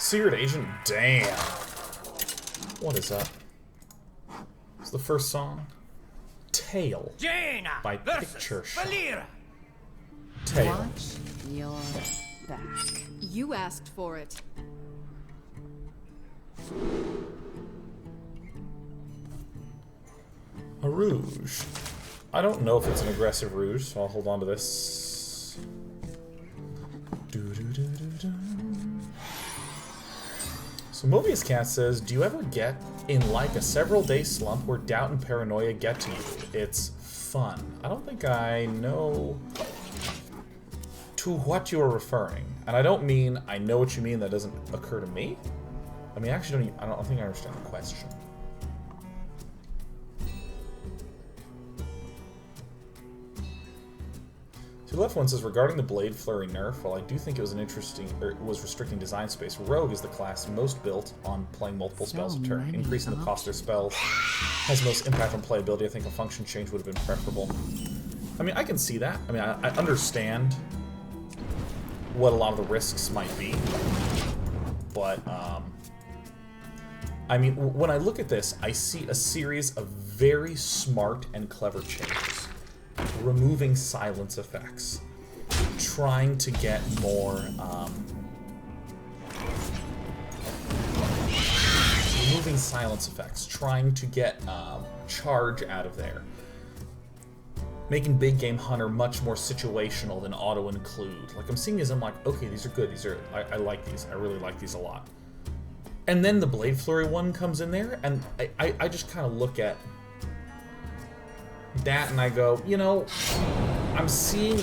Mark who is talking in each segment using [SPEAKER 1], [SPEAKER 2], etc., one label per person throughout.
[SPEAKER 1] Seared Agent, damn. What is up? It's the first song. Tail by Picture Shop. Tail.
[SPEAKER 2] Watch your back.
[SPEAKER 3] You asked for it.
[SPEAKER 1] A rouge. I don't know if it's an aggressive rouge, so I'll hold on to this. So Mobius Cat says, do you ever get in like a several-day slump where doubt and paranoia get to you? It's fun. I don't think I know to what you're referring. And I don't mean I know what you mean, that doesn't occur to me. I mean, actually, I don't think I understand the question. The left one says, regarding the Blade Flurry nerf, while I do think it was an interesting, or was restricting design space, Rogue is the class most built on playing multiple spells a turn. Increasing the cost of spells has most impact on playability. I think a function change would have been preferable. I mean, I can see that. I mean, I understand what a lot of the risks might be, but, I mean, when I look at this, I see a series of very smart and clever changes. Removing silence effects, trying to get more, removing silence effects, trying to get charge out of there, making Big Game Hunter much more situational than auto-include. Like, I'm seeing these, I'm like, okay, these are good, I like these, I really like these a lot. And then the Blade Flurry one comes in there, and I just kind of look at that and I go, you know, I'm seeing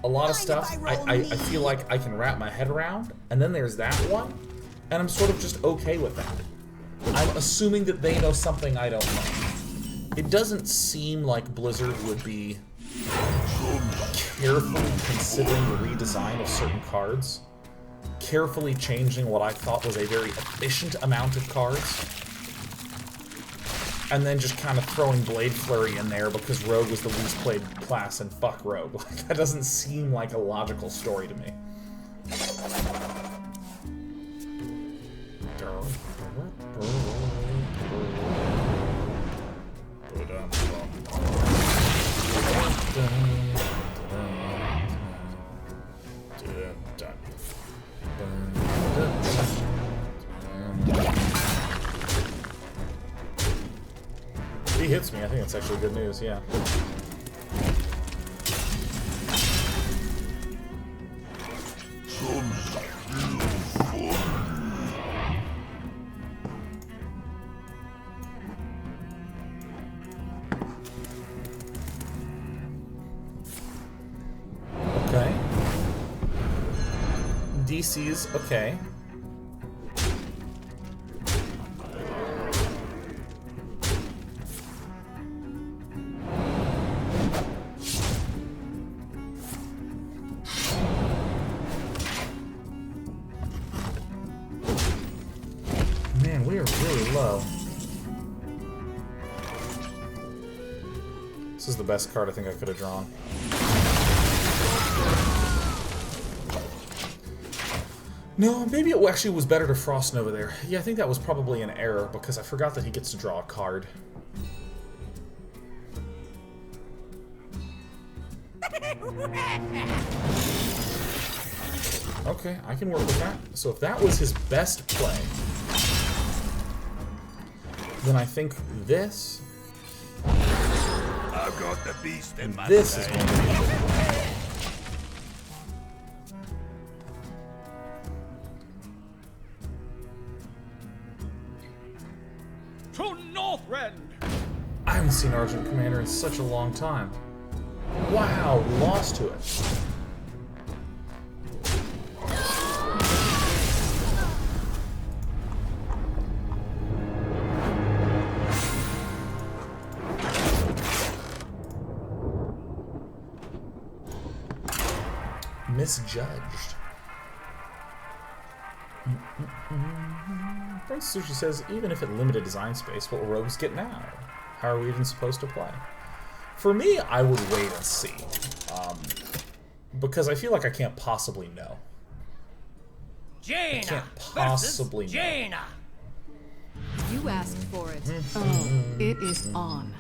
[SPEAKER 1] a lot of stuff I feel like I can wrap my head around, and then there's that one, and I'm sort of just okay with that. I'm assuming that they know something I don't know. It doesn't seem like Blizzard would be carefully considering the redesign of certain cards, carefully changing what I thought was a very efficient amount of cards, and then just kind of throwing Blade Flurry in there because Rogue was the least played class and fuck Rogue. Like, that doesn't seem like a logical story to me. If he hits me, I think that's actually good news, yeah. Okay. DC's okay. Man, we are really low. This is the best card I think I could have drawn. No, maybe it actually was better to Frost Nova there. Yeah, I think that was probably an error because I forgot that he gets to draw a card. Okay, I can work with that. So if that was his best play, then I think this...
[SPEAKER 4] I've got the beast in my
[SPEAKER 1] this is going to be good.
[SPEAKER 4] To Northrend!
[SPEAKER 1] I haven't seen Argent Commander in such a long time. Wow, we lost to it. Misjudged. Prince Sushi says, even if it limited design space, what will rogues get now? How are we even supposed to play? For me, I would wait and see. Because I feel like I can't possibly know.
[SPEAKER 4] Jaina
[SPEAKER 1] can't possibly
[SPEAKER 4] versus
[SPEAKER 1] know.
[SPEAKER 4] Jaina.
[SPEAKER 3] You asked for it.
[SPEAKER 2] Oh, it is on.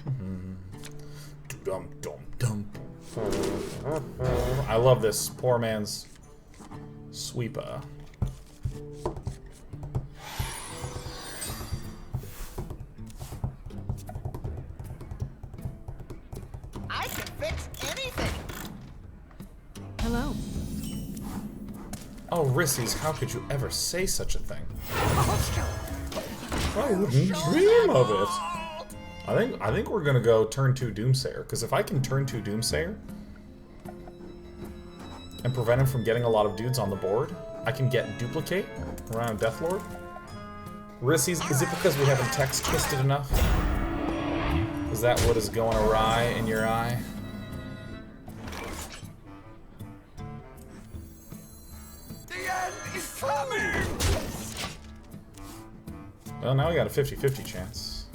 [SPEAKER 1] Dum dum dum. I love this poor man's sweeper.
[SPEAKER 5] I can fix anything.
[SPEAKER 3] Hello.
[SPEAKER 1] Oh, Rissies, how could you ever say such a thing? I wouldn't dream of it. I think we're gonna go turn 2 Doomsayer, because if I can turn 2 Doomsayer and prevent him from getting a lot of dudes on the board, I can get Duplicate around Deathlord. Rissies, is it because we haven't text twisted enough? Is that what is going awry in your eye?
[SPEAKER 4] The end is coming.
[SPEAKER 1] Well, now we got a 50-50 chance.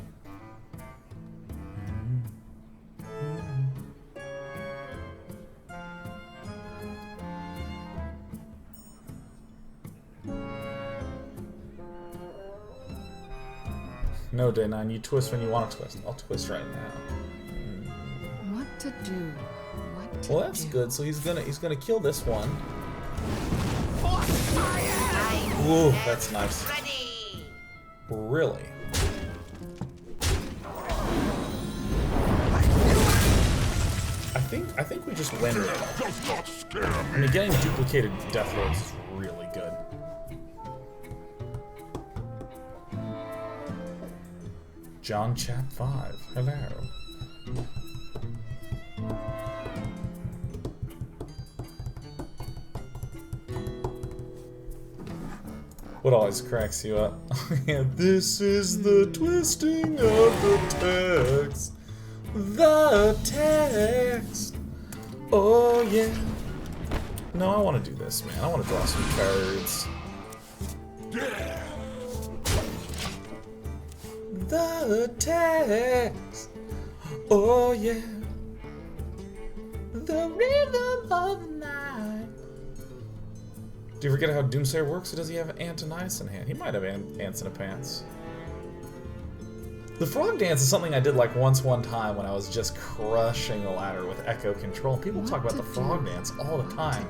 [SPEAKER 1] No, Day 9, you twist when you want to twist. I'll twist right now.
[SPEAKER 2] What to do? What to
[SPEAKER 1] Well, that's
[SPEAKER 2] do?
[SPEAKER 1] good. So he's gonna kill this one. Ooh, that's nice. Really? I think we just win it. I mean, getting duplicated Deathlords is really good. John Chat 5. Hello. What always cracks you up? Yeah, this is the twisting of the text. The text. Oh yeah. No, I want to do this, man. I want to draw some cards. The text. Oh yeah. The rhythm of the night. Do you forget how Doomsayer works, or does he have Antonitis in hand? He might have ants in a pants. The frog dance is something I did like one time when I was just crushing the ladder with Echo Control. People talk about the frog dance all the time.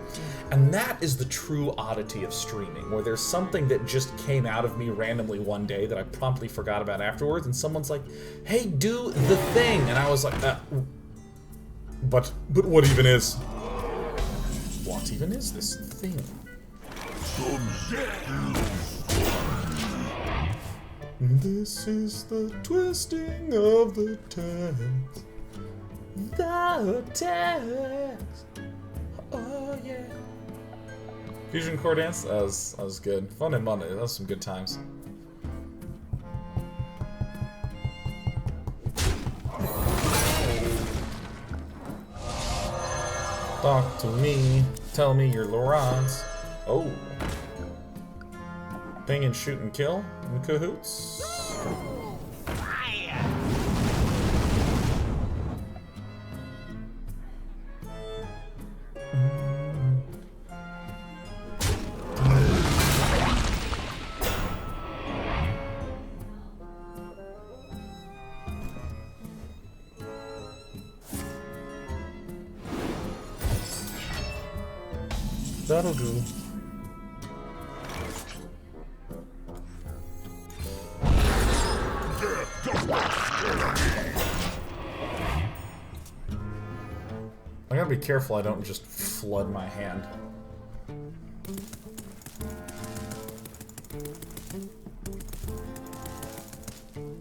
[SPEAKER 1] And that is the true oddity of streaming, where there's something that just came out of me randomly one day that I promptly forgot about afterwards, and someone's like, hey, do the thing! And I was like, but what even is? What even is this thing? This is the twisting of the text. The text. Oh yeah. Fusion Core Dance? That was good. Fun and Monday. That was some good times. Talk to me. Tell me your Laurents. Oh. Ping and shoot and kill in cahoots. That'll do. I gotta be careful I don't just flood my hand.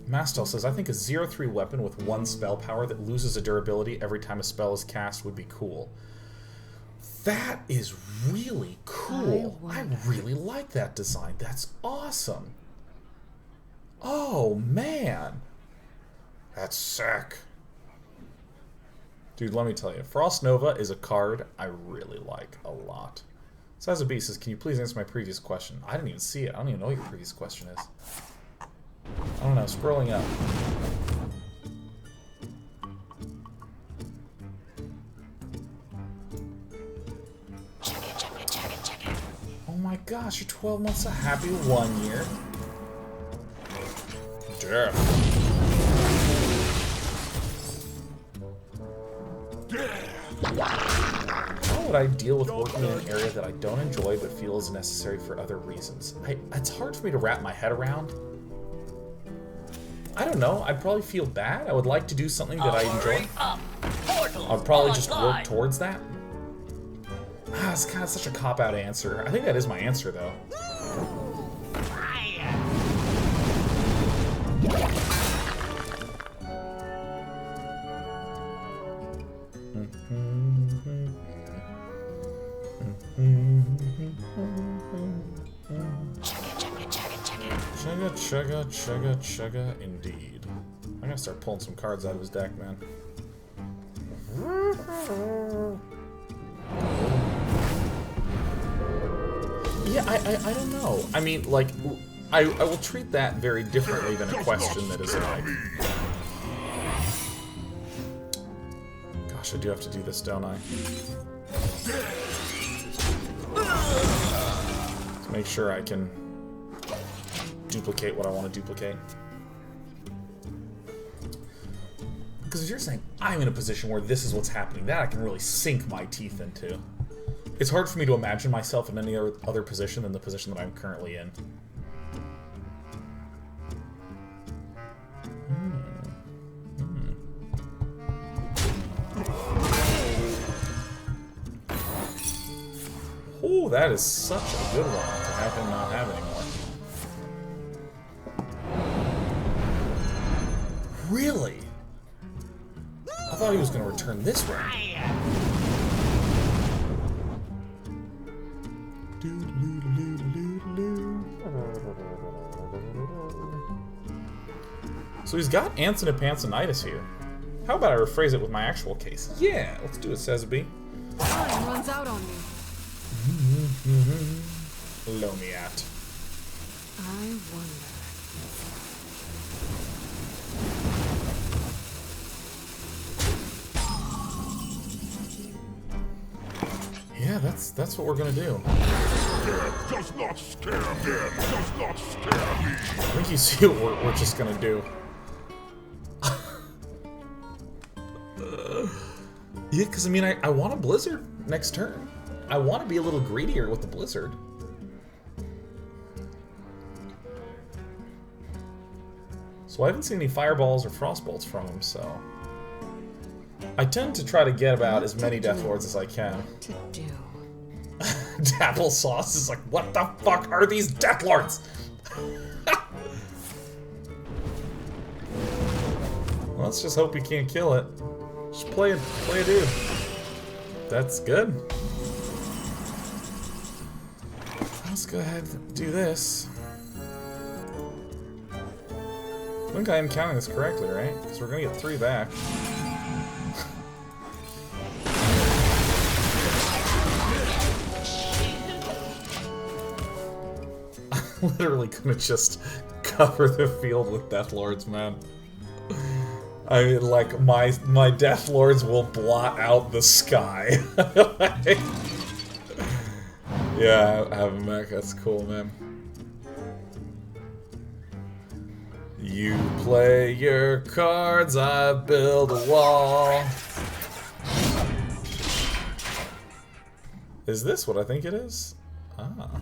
[SPEAKER 1] Mastel says, I think a 0/3 weapon with 1 spell power that loses a durability every time a spell is cast would be cool. That is really cool. I really like that design. That's awesome. Oh, man. That's sick. Dude, let me tell you, Frost Nova is a card I really like a lot. Size of Beast says, can you please answer my previous question? I didn't even see it. I don't even know what your previous question is. I don't know, scrolling up. Oh my gosh, you're 12 months, a happy 1 year. Death. How would I deal with working in an area that I don't enjoy but feel is necessary for other reasons? It's hard for me to wrap my head around. I don't know. I'd probably feel bad. I would like to do something that I enjoy. I'd probably just work towards that. It's kind of such a cop-out answer. I think that is my answer, though. Chugga, indeed. I'm gonna start pulling some cards out of his deck, man. Yeah, I don't know. I mean, like, I will treat that very differently than a question that is like... Gosh, I do have to do this, don't I? Let's make sure I can duplicate what I want to duplicate. Because if you're saying, I'm in a position where this is what's happening, that I can really sink my teeth into. It's hard for me to imagine myself in any other position than the position that I'm currently in. Oh, that is such a good one to have him not have anymore. Really? I thought he was going to return this round. So he's got Anthony Pantsonitis here. How about I rephrase it with my actual case? Yeah, let's do it, Sesby.
[SPEAKER 3] Time runs out on me.
[SPEAKER 1] Lomiat.
[SPEAKER 3] I wonder.
[SPEAKER 1] Yeah, that's what we're gonna do.
[SPEAKER 4] Death does not scare me. Does not scare me.
[SPEAKER 1] I think you see what we're just gonna do. Yeah, because I mean, I want a Blizzard next turn. I want to be a little greedier with the Blizzard. So I haven't seen any Fireballs or Frostbolts from him, so... I tend to try to get about as many Deathlords as I can.
[SPEAKER 2] What to do?
[SPEAKER 1] Applesauce is like, what the fuck are these Deathlords? Let's just hope he can't kill it. Just play a dude. That's good. Let's go ahead and do this. I think I am counting this correctly, right? Because we're gonna get 3 back. I'm literally gonna just cover the field with Deathlords, man. I mean, like, my Deathlords will blot out the sky. Yeah, I have a mech. That's cool, man. You play your cards, I build a wall. Is this what I think it is? Ah.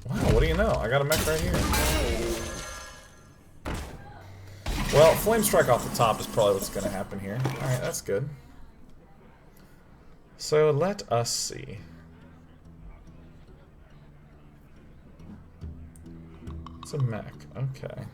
[SPEAKER 1] Wow, what do you know? I got a mech right here. Well, Flame Strike off the top is probably what's going to happen here. Alright, that's good. So, let us see. It's a mech, okay.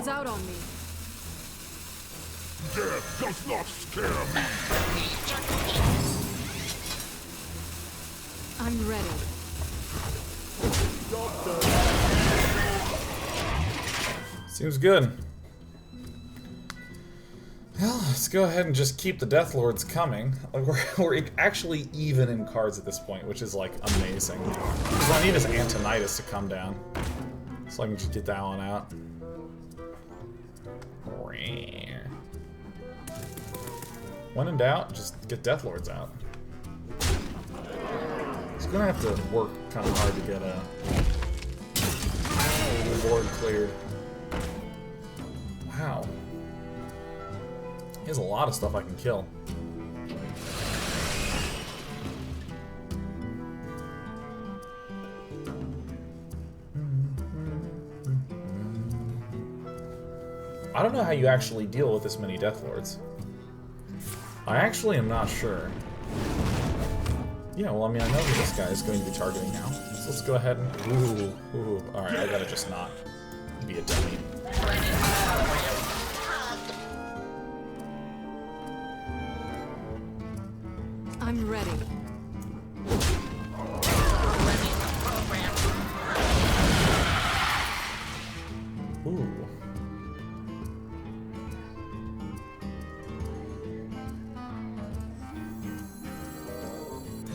[SPEAKER 3] runs out on me.
[SPEAKER 4] Death does not scare me.
[SPEAKER 3] I'm ready.
[SPEAKER 1] Seems good. Well, let's go ahead and just keep the Death Lords coming. Like we're actually even in cards at this point, which is like amazing. Because what I need is Antonitis to come down, so I can just get that one out. When in doubt, just get Death Lords out. It's gonna have to work kind of hard to get a board cleared. Wow. He has a lot of stuff I can kill. I don't know how you actually deal with this many Death Lords. I actually am not sure. Yeah, well, I mean, I know who this guy is going to be targeting now. So let's go ahead and... Ooh. Alright, I gotta just not be a dummy.
[SPEAKER 3] I'm ready.
[SPEAKER 1] Ooh.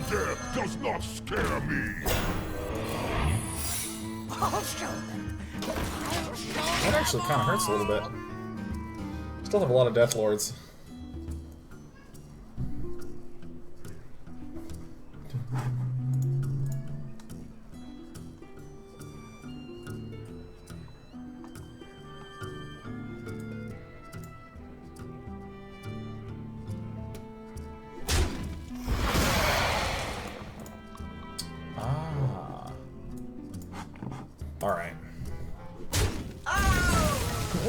[SPEAKER 4] Death does not scare me.
[SPEAKER 5] I'll show them. I'll show them.
[SPEAKER 1] That actually kind of hurts a little bit. Still have a lot of Death Lords. Alright.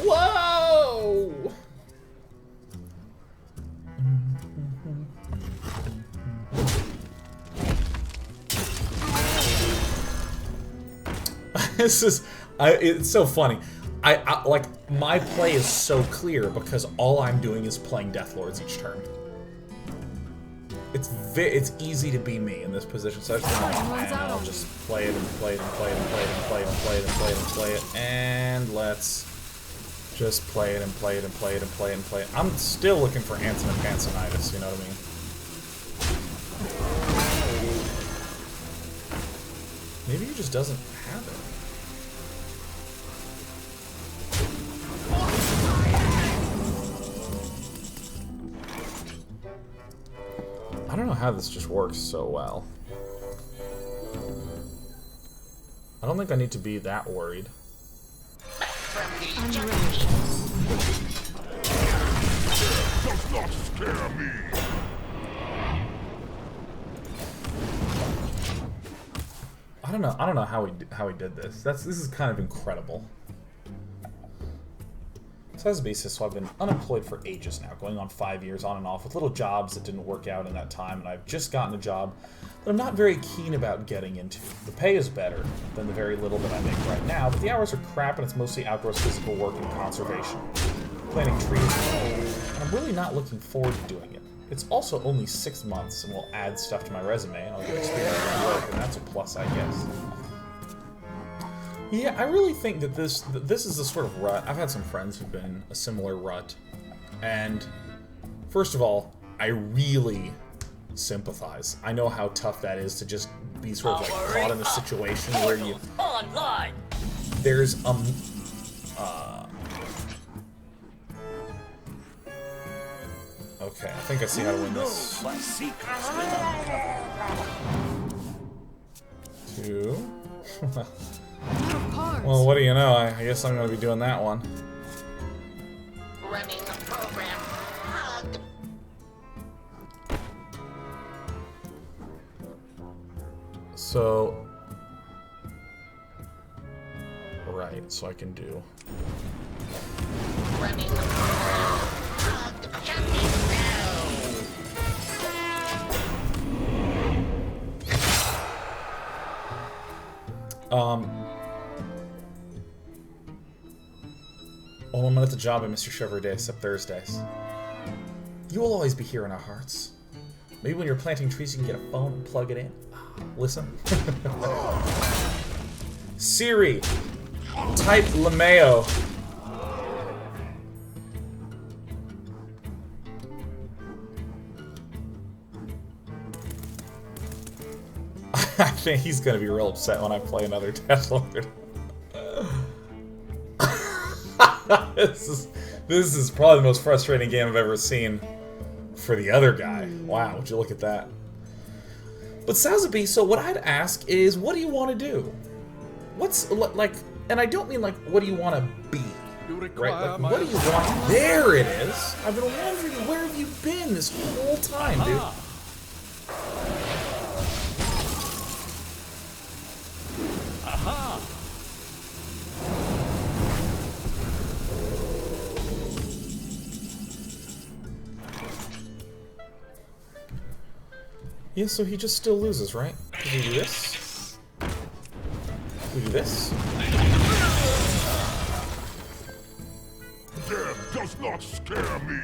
[SPEAKER 1] Whoa! This is... it's so funny. I like, my play is so clear because all I'm doing is playing Death Lords each turn. It's easy to be me in this position, so I just like, and I'll just play it and play it and play it and play it and play it and play it and play it and play it, and let's just play it and play it and play it and play it and play it. I'm still looking for Anson and Pansonitis, you know what I mean? Maybe he just doesn't have it. I don't know how this just works so well. I don't think I need to be that worried.
[SPEAKER 3] I'm ready.
[SPEAKER 4] Does not scare me.
[SPEAKER 1] I don't know how he did this. This is kind of incredible. So as a basis, so I've been unemployed for ages now, going on 5 years on and off with little jobs that didn't work out in that time, and I've just gotten a job that I'm not very keen about getting into. The pay is better than the very little that I make right now, but the hours are crap and it's mostly outdoors physical work and conservation. Planting trees and I'm really not looking forward to doing it. It's also only 6 months and will add stuff to my resume and I'll get experience at work, and that's a plus, I guess. Yeah, I really think that this is the sort of rut. I've had some friends who've been in a similar rut, and first of all, I really sympathize. I know how tough that is to just be sort of like caught in a situation where you
[SPEAKER 5] Online.
[SPEAKER 1] there's okay, I think I see how to win this. Two.
[SPEAKER 3] Out of cards.
[SPEAKER 1] Well, what do you know? I guess I'm going to be doing that one.
[SPEAKER 5] Running the program. Hug.
[SPEAKER 1] So, right, so I can do.
[SPEAKER 5] Running the program. Hug. Jumping
[SPEAKER 1] Well, when I'm at the job, I miss your show every day except Thursdays. You will always be here in our hearts. Maybe when you're planting trees, you can get a phone and plug it in. Listen. Siri, type LeMayo. I think he's gonna be real upset when I play another Deathlord. This is probably the most frustrating game I've ever seen for the other guy. Wow, would you look at that? But Sazabi, so what I'd ask is, what do you want to do? What's, like, and I don't mean, like, what do you want to be? Right? Like, what do you want? There it is! I've been wondering, where have you been this whole time, dude? Yeah, so he just still loses, right? Can we do this? Can we do this?
[SPEAKER 4] Death does not scare me.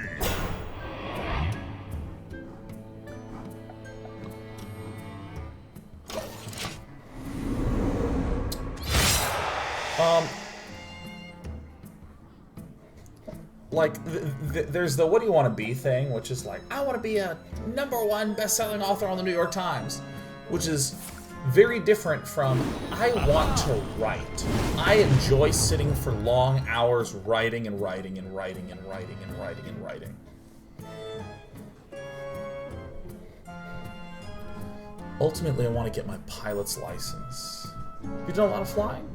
[SPEAKER 1] Like, there's the what do you want to be thing, which is like, I want to be a #1 best-selling author on the New York Times, which is very different from, I want to write. I enjoy sitting for long hours writing and writing and writing and writing and writing and writing. Ultimately, I want to get my pilot's license. You done a lot of flying?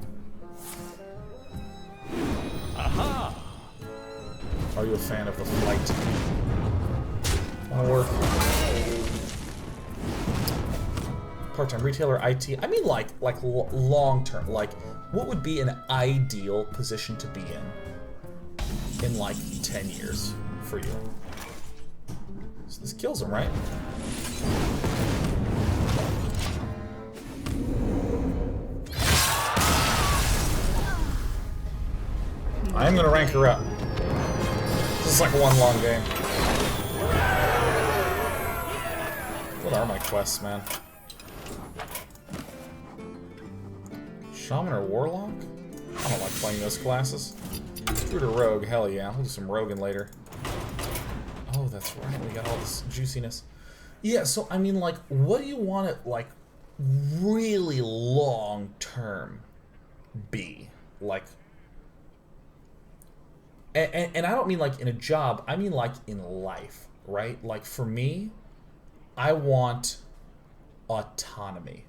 [SPEAKER 1] Aha! Are you a fan of the flight? Wanna work? Part-time retailer, IT. I mean, like long-term. Like, what would be an ideal position to be in like 10 years for you? So this kills him, right? I'm gonna rank her up. This is like one long game. What are my quests, man? Shaman or Warlock? I don't like playing those classes. Druid or Rogue? Hell yeah. We'll do some Roguing later. Oh, that's right. We got all this juiciness. Yeah, so, I mean, like, what do you want to, like, really long term be? Like, and I don't mean like in a job, I mean like in life, right? Like for me, I want autonomy.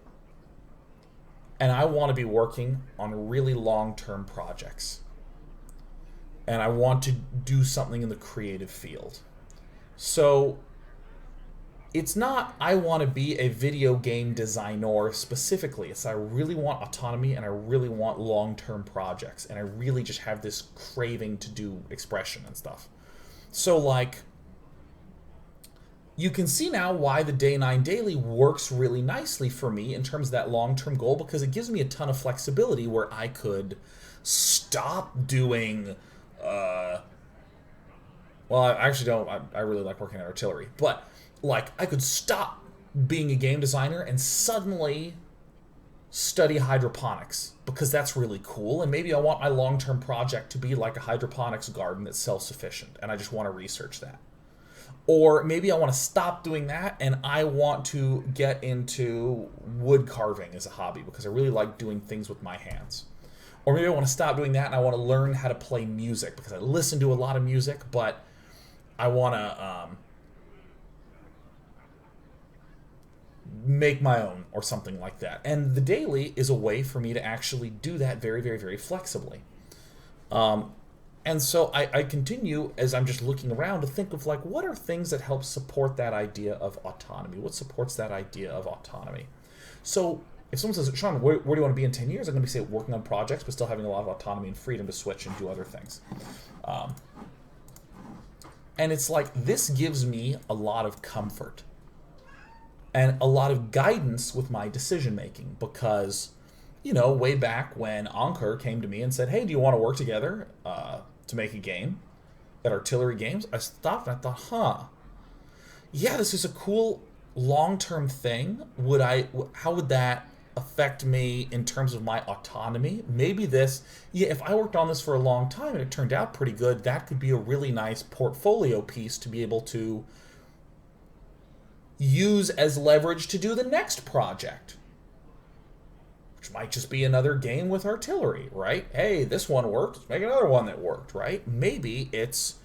[SPEAKER 1] And I want to be working on really long-term projects. And I want to do something in the creative field. So it's not I want to be a video game designer specifically. It's I really want autonomy and I really want long-term projects. And I really just have this craving to do expression and stuff. So like, you can see now why the Day 9 Daily works really nicely for me in terms of that long-term goal, because it gives me a ton of flexibility where I could stop doing, well, I actually don't, I really like working at artillery, but like, I could stop being a game designer and suddenly study hydroponics, because that's really cool, and maybe I want my long-term project to be like a hydroponics garden that's self-sufficient, and I just want to research that. Or maybe I want to stop doing that, and I want to get into wood carving as a hobby, because I really like doing things with my hands. Or maybe I want to stop doing that, and I want to learn how to play music, because I listen to a lot of music, but I want to, make my own or something like that. And the daily is a way for me to actually do that very, very, very flexibly. And so I continue, as I'm just looking around, to think of like, what are things that help support that idea of autonomy? What supports that idea of autonomy? So if someone says, Sean, where do you want to be in 10 years? I'm going to say working on projects, but still having a lot of autonomy and freedom to switch and do other things. And it's like, this gives me a lot of comfort and a lot of guidance with my decision making, because, you know, way back when Ankur came to me and said, hey, do you want to work together? to make a game at Artillery Games, I stopped and I thought, huh, yeah, this is a cool long-term thing. How would that affect me in terms of my autonomy? Maybe this, yeah, if I worked on this for a long time and it turned out pretty good, that could be a really nice portfolio piece to be able to use as leverage to do the next project, which might just be another game with artillery, right? Hey, this one worked, let's make another one that worked, right? Maybe it's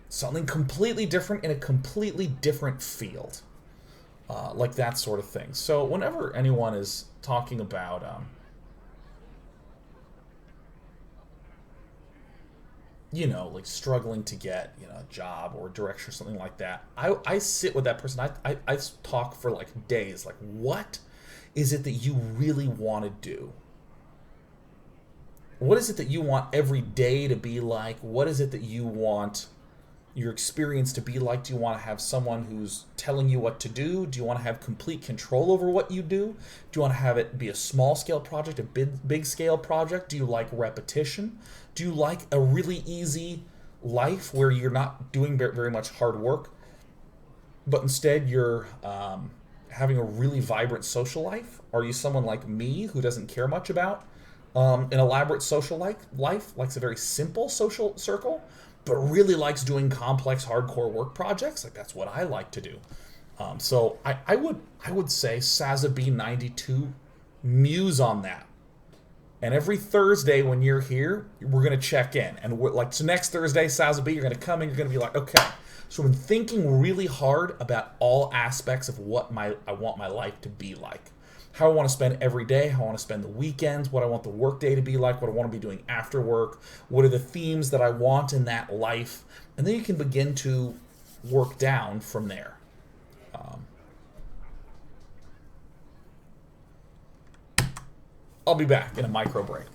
[SPEAKER 1] something completely different in a completely different field. Like that sort of thing. So whenever anyone is talking about you know, like struggling to get, you know, a job or a direction or something like that, I sit with that person. I talk for like days. Like, what is it that you really want to do? What is it that you want every day to be like? What is it that you want your experience to be like? Do you want to have someone who's telling you what to do? Do you want to have complete control over what you do? Do you want to have it be a small scale project, a big scale project? Do you like repetition? Do you like a really easy life where you're not doing very much hard work, but instead you're having a really vibrant social life? Are you someone like me who doesn't care much about an elaborate social life, likes a very simple social circle, but really likes doing complex, hardcore work projects? Like, that's what I like to do. So I would say SazaB92, muse on that. And every Thursday when you're here, we're going to check in. And so next Thursday, SazaB, you're going to come in, you're going to be like, okay, so I'm thinking really hard about all aspects of what I want my life to be like. How I want to spend every day, how I want to spend the weekends, what I want the work day to be like, what I want to be doing after work, what are the themes that I want in that life, and then you can begin to work down from there. I'll be back in a micro break.